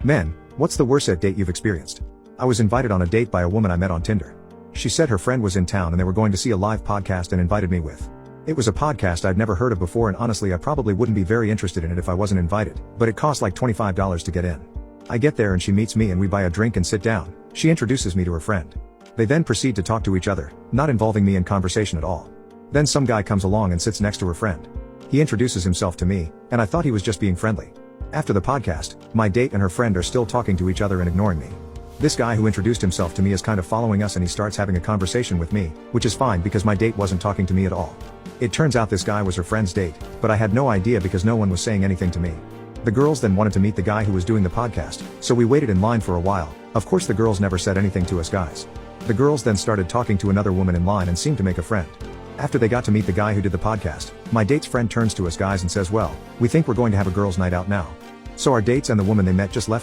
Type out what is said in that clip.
Men, what's the worst date you've experienced? I was invited on a date by a woman I met on Tinder. She said her friend was in town and they were going to see a live podcast and invited me with. It was a podcast I'd never heard of before, and honestly I probably wouldn't be very interested in it if I wasn't invited, but it cost like $25 to get in. I get there and she meets me and we buy a drink and sit down. She introduces me to her friend. They then proceed to talk to each other, not involving me in conversation at all. Then some guy comes along and sits next to her friend. He introduces himself to me, and I thought he was just being friendly. After the podcast, my date and her friend are still talking to each other and ignoring me. This guy who introduced himself to me is kind of following us and he starts having a conversation with me, which is fine because my date wasn't talking to me at all. It turns out this guy was her friend's date, but I had no idea because no one was saying anything to me. The girls then wanted to meet the guy who was doing the podcast, so we waited in line for a while. Of course the girls never said anything to us guys. The girls then started talking to another woman in line and seemed to make a friend. After they got to meet the guy who did the podcast, my date's friend turns to us guys and says, "Well, we think we're going to have a girls' night out now." So our dates and the woman they met just left to